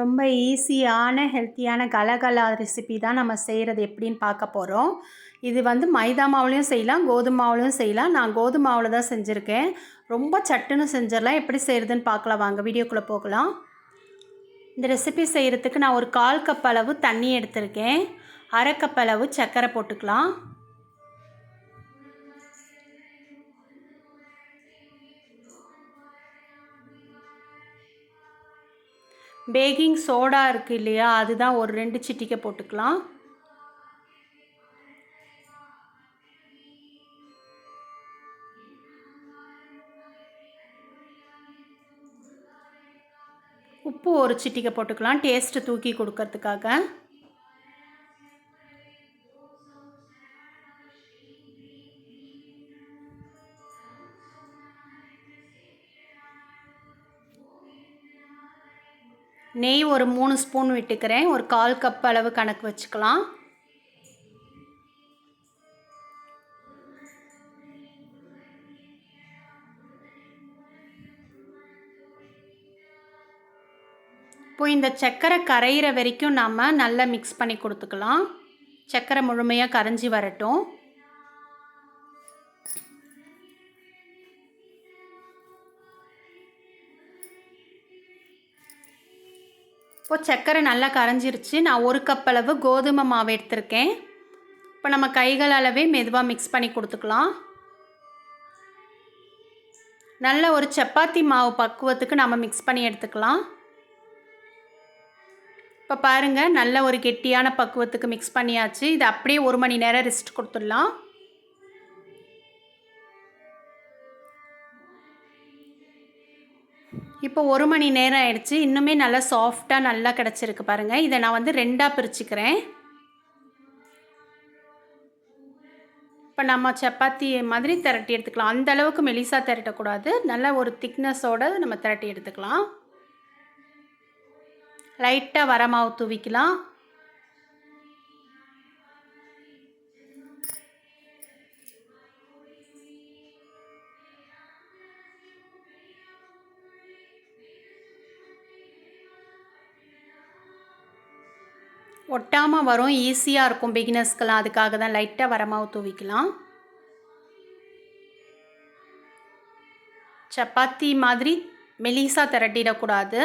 ரொம்ப ஈஸியான, ஹெல்த்தியான கலகலா ரெசிபி தான் நம்ம செய்கிறது எப்படின்னு பார்க்க போகிறோம். இது வந்து மைதா மாவுலேயும் செய்யலாம், கோதுமை மாவுலேயும் செய்யலாம். நான் கோதுமை மாவில் தான் செஞ்சுருக்கேன். ரொம்ப சட்டுன்னு செஞ்சிடலாம். எப்படி செய்கிறதுன்னு பார்க்கலாம் வாங்க, வீடியோக்குள்ளே போகலாம். இந்த ரெசிபி செய்கிறதுக்கு நான் ஒரு 1/4 கப் அளவு தண்ணி எடுத்திருக்கேன். 1/2 கப் அளவு சர்க்கரை போட்டுக்கலாம். பேக்கிங் சோடா இருக்குது இல்லையா, அதுதான் ஒரு 2 சிட்டிகை போட்டுக்கலாம். உப்பு ஒரு சிட்டிகை போட்டுக்கலாம், டேஸ்ட்டு தூக்கி கொடுக்கறதுக்காக. நெய் ஒரு 3 ஸ்பூன் விட்டுக்கிறேன். ஒரு 1/4 கப் அளவு கணக்கு வச்சுக்கலாம். இப்போ இந்த சர்க்கரை கரையிற வரைக்கும் நம்ம நல்லா மிக்ஸ் பண்ணி கொடுத்துக்கலாம். சர்க்கரை முழுமையாக கரைஞ்சி வரட்டும். இப்போ சர்க்கரை நல்லா கரைஞ்சிருச்சு. நான் 1 கப் அளவு கோதுமை மாவு எடுத்திருக்கேன். இப்போ நம்ம கைகள் அளவே மெதுவாக மிக்ஸ் பண்ணி கொடுத்துக்கலாம். நல்ல ஒரு சப்பாத்தி மாவு பக்குவத்துக்கு நம்ம மிக்ஸ் பண்ணி எடுத்துக்கலாம். இப்போ பாருங்கள், நல்ல ஒரு கெட்டியான பக்குவத்துக்கு மிக்ஸ் பண்ணியாச்சு. இது அப்படியே 1 மணி நேரம் ரெஸ்ட் கொடுத்துடலாம். இப்போ 1 மணி நேரம் ஆயிடுச்சு. இன்னுமே நல்லா சாஃப்டாக நல்லா கிடச்சிருக்கு பாருங்கள். இதை நான் வந்து 2ஆக பிரிச்சுக்கிறேன். இப்போ நம்ம சப்பாத்தி மாதிரி திரட்டி எடுத்துக்கலாம். அந்த அளவுக்கு மெலிசாக திரட்டக்கூடாது. நல்ல ஒரு திக்னஸோடு நம்ம திரட்டி எடுத்துக்கலாம். லைட்டாக வர மாவு தூவிக்கலாம். ஒட்டாமல் வரும், ஈஸியாக இருக்கும் பிகினர்ஸ்க்கெலாம். அதுக்காக தான் லைட்டாக வரமாவு தூவிக்கலாம். சப்பாத்தி மாதிரி மெலிசாக திரட்டிடக்கூடாது,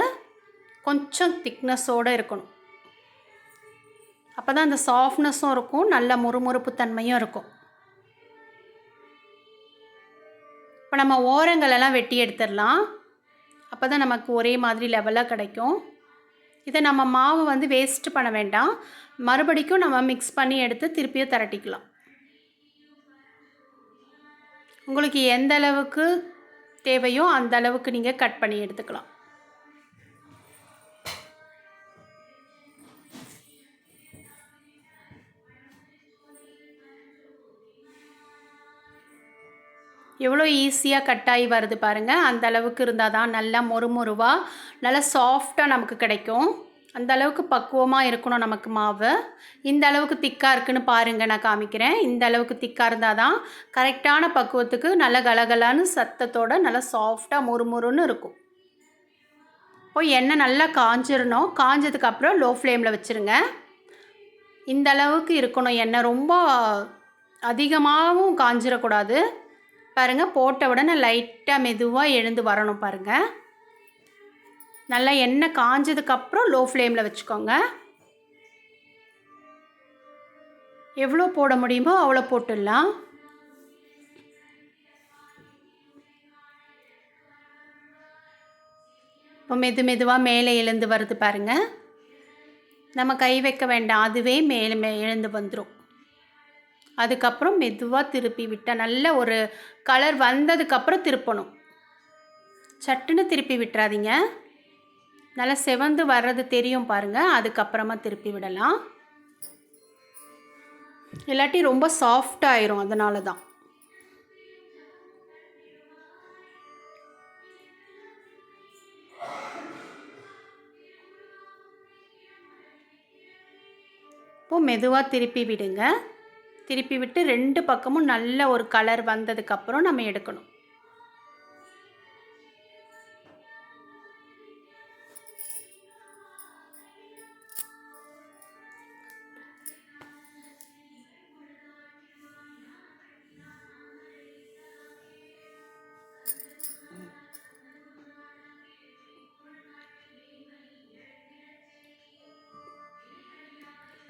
கொஞ்சம் திக்னஸோடு இருக்கணும். அப்போ தான் அந்த சாஃப்ட்னஸும் இருக்கும், நல்ல முறுமுறுப்பு தன்மையும் இருக்கும். இப்போ நம்ம ஓரங்களெல்லாம் வெட்டி எடுத்துடலாம். அப்போ தான் நமக்கு ஒரே மாதிரி லெவலாக கிடைக்கும். இதை நம்ம மாவு வந்து வேஸ்ட்டு பண்ண வேண்டாம். மறுபடிக்கும் நம்ம மிக்ஸ் பண்ணி எடுத்து திருப்பியும் திரட்டிக்கலாம். உங்களுக்கு எந்த அளவுக்கு தேவையோ அந்த அளவுக்கு நீங்கள் கட் பண்ணி எடுத்துக்கலாம். எவ்வளோ ஈஸியாக கட்டாகி வருது பாருங்கள். அந்த அளவுக்கு இருந்தால் தான் நல்லா மொறுமொறுவாக நல்லா சாஃப்டாக நமக்கு கிடைக்கும். அந்த அளவுக்கு பக்குவமாக இருக்கணும் நமக்கு மாவு. இந்த அளவுக்கு திக்காக இருக்குன்னு பாருங்கள், நான் காமிக்கிறேன். இந்த அளவுக்கு திக்காக இருந்தால் தான் கரெக்டான பக்குவத்துக்கு நல்ல கலகலான்னு சத்தத்தோடு நல்லா சாஃப்டாக மொறுமொறுன்னு இருக்கும். இப்போ எண்ணெய் நல்லா காஞ்சிடணும். காஞ்சதுக்கப்புறம் லோ ஃப்ளேமில் வச்சுருங்க. இந்த அளவுக்கு இருக்கணும் எண்ணெய். ரொம்ப அதிகமாகவும் காஞ்சிடக்கூடாது. பாருங்கள், போட்ட உடனே லைட்டாக மெதுவாக எழுந்து வரணும் பாருங்கள். நல்லா எண்ணெய் காஞ்சதுக்கப்புறம் லோ ஃப்ளேமில் வச்சுக்கோங்க. எவ்வளோ போட முடியுமோ அவ்வளோ போட்டுடலாம். இப்போ மெதுவாக மேலே எழுந்து வருது பாருங்கள். நம்ம கை வைக்க வேண்டாம், அதுவே மேலே எழுந்து வந்துடும். அதுக்கப்புறம் மெதுவாக திருப்பி விட்டால் நல்ல ஒரு கலர் வந்ததுக்கப்புறம் திருப்பணும். சட்டுன்னு திருப்பி விட்டுறாதீங்க. நல்லா செவந்து வர்றது தெரியும் பாருங்கள். அதுக்கப்புறமா திருப்பி விடலாம். இல்லாட்டி ரொம்ப சாஃப்டாயிரும், அதனால தான். இப்போது மெதுவாக திருப்பி விடுங்க. திருப்பி விட்டு 2 பக்கமும் நல்ல ஒரு கலர் வந்ததுக்கப்புறம் நம்ம எடுக்கணும்.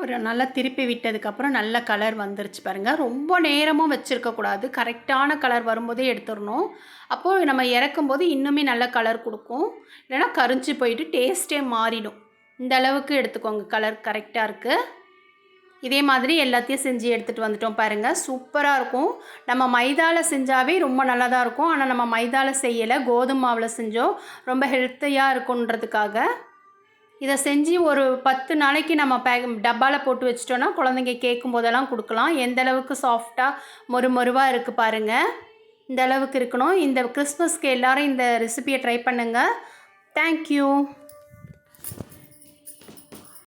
ஒரு நல்லா திருப்பி விட்டதுக்கப்புறம் நல்ல கலர் வந்துருச்சு பாருங்கள். ரொம்ப நேரமும் வச்சுருக்கக்கூடாது, கரெக்டான கலர் வரும்போதே எடுத்துடணும். அப்போது நம்ம இறக்கும்போது இன்னுமே நல்ல கலர் கொடுக்கும். இல்லைனா கரிஞ்சு போயிட்டு டேஸ்ட்டே மாறிடும். இந்த அளவுக்கு எடுத்துக்கோங்க, கலர் கரெக்டாக இருக்குது. இதே மாதிரி எல்லாத்தையும் செஞ்சு எடுத்துகிட்டு வந்துட்டோம் பாருங்கள். சூப்பராக இருக்கும். நம்ம மைதாவில் செஞ்சாவே ரொம்ப நல்லா தான் இருக்கும். ஆனால் நம்ம மைதாவில் செய்யலை, கோதுமை மாவில் செஞ்சோம். ரொம்ப ஹெல்த்தியாக இருக்குன்றதுக்காக இதை செஞ்சு ஒரு 10 நாளைக்கு நம்ம டப்பாவில் போட்டு வச்சிட்டோன்னா குழந்தைங்க கேட்கும் போதெல்லாம் கொடுக்கலாம். எந்த அளவுக்கு சாஃப்டாக மொறுமொறுவாக இருக்குது பாருங்கள். இந்த அளவுக்கு இருக்கணும். இந்த கிறிஸ்மஸ்க்கு எல்லோரும் இந்த ரெசிபியை ட்ரை பண்ணுங்கள். தேங்க்யூ.